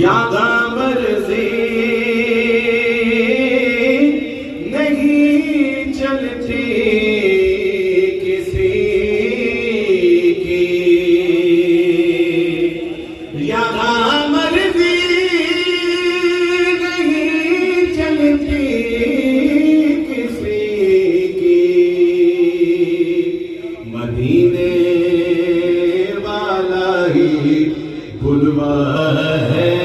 यादा मर्जी नहीं चलती किसी की, यादा मर्जी नहीं चलती किसी की। मदीने वाला ही बुलवा है